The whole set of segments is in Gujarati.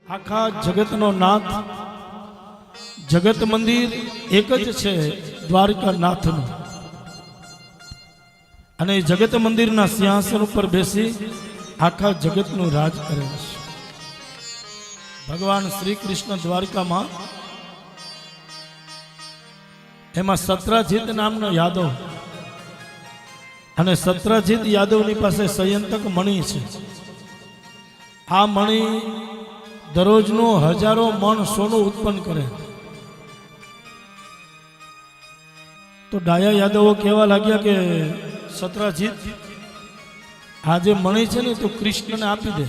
આખા જગતનો નાથ જગત મંદિર એક જ છે દ્વારકા નાથનું, અને જગત મંદિરના સિંહાસન ઉપર બેસી આખા જગતનું રાજ કરે છે. ભગવાન શ્રી કૃષ્ણ દ્વારકામાં એમાં સત્રાજીત નામનો યાદવ, અને સત્રાજીત યાદવની પાસે સંયંતક મણિ છે. આ મણિ દરરોજનું હજારો મણ સોનું ઉત્પન્ન કરે. તો ડાયા યાદવો કહેવા લાગ્યા કે સત્રાજીત આ જે મણિ છે ને તું કૃષ્ણને આપી દે.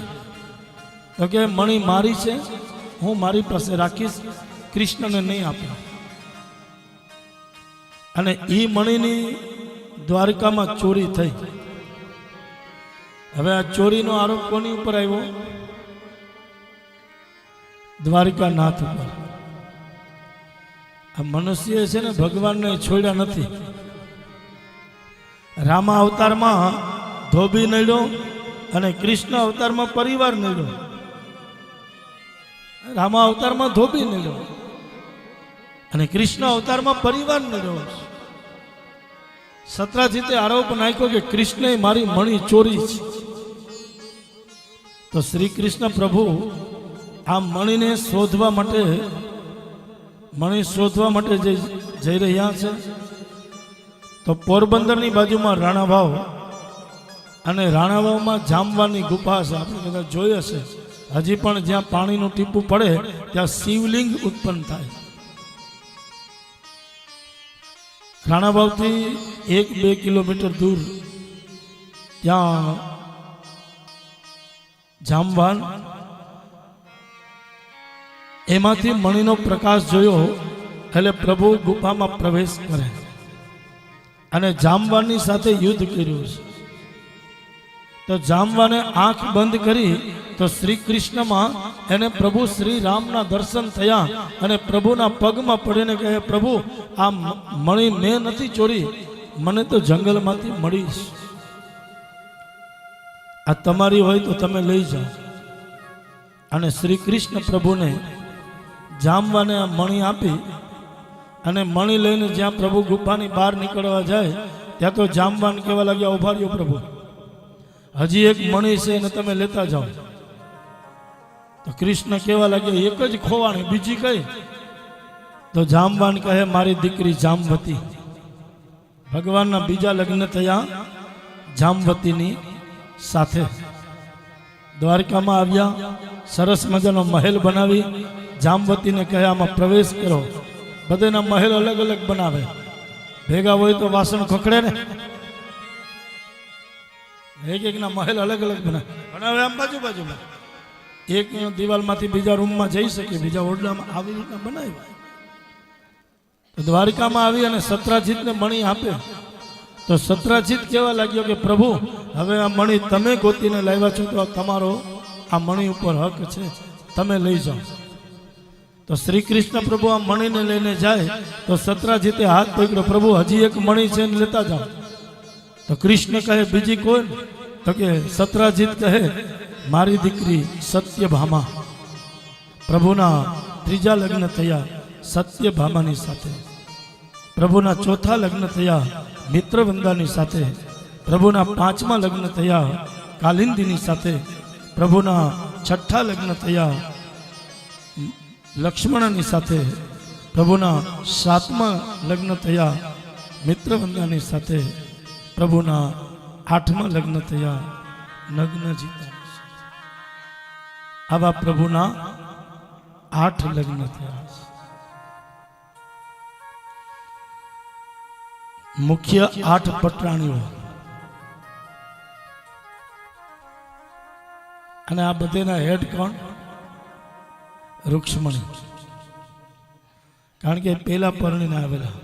તો કે મણિ મારી છે, હું મારી પાસે રાખીશ, કૃષ્ણને નહીં આપું. અને એ મણિની દ્વારકામાં ચોરી થઈ. હવે આ ચોરીનો આરોપ કોની ઉપર આવ્યો? દ્વારકા નાથ ઉપર. આ મનુષ્ય છે ને ભગવાનને છોડ્યા નથી. રામા અવતારમાં ધોબી નડ્યો અને કૃષ્ણ અવતારમાં પરિવાર નડ્યો. રામા અવતારમાં ધોબી નડ્યો અને કૃષ્ણ અવતારમાં પરિવાર નડ્યો. સત્રાજીતે આરોપ નાખ્યો કે કૃષ્ણએ મારી મણિ ચોરી છે. તો શ્રી કૃષ્ણ પ્રભુ આ મણિને શોધવા માટે જઈ રહ્યા છે. તો પોરબંદરની બાજુમાં રાણાવાવ, અને રાણાવાવમાં જામવાની ગુફા છે. આપણે કદાચ જોઈ હશે. હજી પણ જ્યાં પાણીનું ટીપું પડે ત્યાં શિવલિંગ ઉત્પન્ન થાય. રાણાવાવથી 1-2 કિલોમીટર દૂર ત્યાં જામવાન, એમાંથી મણિનો પ્રકાશ જોયો એટલે પ્રભુ ગુફામાં પ્રવેશ કરે અને જામવાનની સાથે યુદ્ધ કર્યું છે. તો જામવાને આંખ બંધ કરી તો શ્રી કૃષ્ણમાં એને પ્રભુ શ્રી રામના દર્શન થયા અને પ્રભુના પગમાં પડીને કહે, પ્રભુ આ મણિ મેં નથી ચોરી, મને તો જંગલમાંથી મળી છે. આ તમારી હોય તો તમે લઈ જાઓ. અને શ્રી કૃષ્ણ પ્રભુને જામવાને આ મણિ આપી અને મણિ લઈને જ્યાં પ્રભુ ગુફાની બહાર નીકળવા જાય ત્યાં તો જામવાન કહેવા લાગ્યા, ઉભા રહ્યો પ્રભુ, હજી એક મણિ છે એને તમે લેતા જાઓ. તો કૃષ્ણ કહેવા લાગ્યા, એક જ ખોવાણી, બીજી કઈ? તો જામવાન કહે, મારી દીકરી જામવતી. ભગવાનના બીજા લગ્ન થયા જામવતીની સાથે. દ્વારકામાં આવ્યા, સરસ મજાનો મહેલ બનાવી જામવતીને કહે આમાં પ્રવેશ કરો. બધાના મહેલ અલગ અલગ બનાવે, ભેગા હોય તો વાસણ ખોખડે ને, એક-એકના મહેલ અલગ અલગ બનાવે આમ બાજુમાં. એક દિવાલમાંથી બીજા રૂમમાં જઈ શકે, બીજા ઓરડામાં, આવી રીતના બનાવ્યા. તો દ્વારકામાં આવી અને સત્રાજીતને મણિ આપે. તો સત્રાજીત કહેવા લાગ્યો કે પ્રભુ હવે આ મણિ તમે ગોતીને લાવ્યા છો, તો તમારો આ મણિ ઉપર હક છે, તમે લઈ જાઓ. તો શ્રી કૃષ્ણ પ્રભુ આ મણિને લઈને જાય તો સત્રાજીતે હાથ પકડ્યો, પ્રભુ હજી એક મણિ છે ને લેતા જાઓ. તો કૃષ્ણ કહે, બીજી કોણ? તો કે સત્રાજીત કહે, મારી દીકરી સત્યભામા. પ્રભુના ત્રીજા લગ્ન થયા સત્યભામાની સાથે. પ્રભુના ચોથા લગ્ન થયા મિત્રવંદાની સાથે. પ્રભુના 5મા લગ્ન થયા કાલિંદીની સાથે. પ્રભુના 6ઠા લગ્ન થયા લક્ષ્મણની સાથે. પ્રભુના 7મા લગ્ન થયા મિત્રવંદાની સાથે. પ્રભુના 8મા લગ્ન થયા નગ્નજીતા. આવા પ્રભુના 8 લગ્ન થયા. મુખ્ય 8 પટરાણીઓ, અને આ બધાના હેડ કોણ? રૂક્ષ્મણી. કારણ કે પેલા પરણીને આવેલા.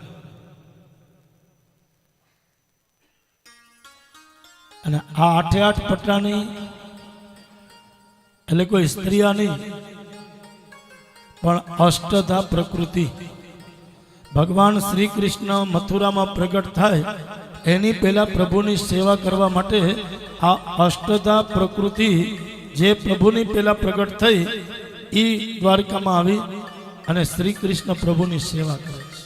અને આ 8 પટરાણી એટલે કોઈ સ્ત્રીયા નહીં, પણ અષ્ટધા પ્રકૃતિ. ભગવાન શ્રી કૃષ્ણ મથુરામાં પ્રગટ થાય એની પહેલા પ્રભુની સેવા કરવા માટે આ અષ્ટધા પ્રકૃતિ જે પ્રભુની પહેલા પ્રગટ થઈ એ દ્વારકામાં આવી અને શ્રી કૃષ્ણ પ્રભુની સેવા કરે છે.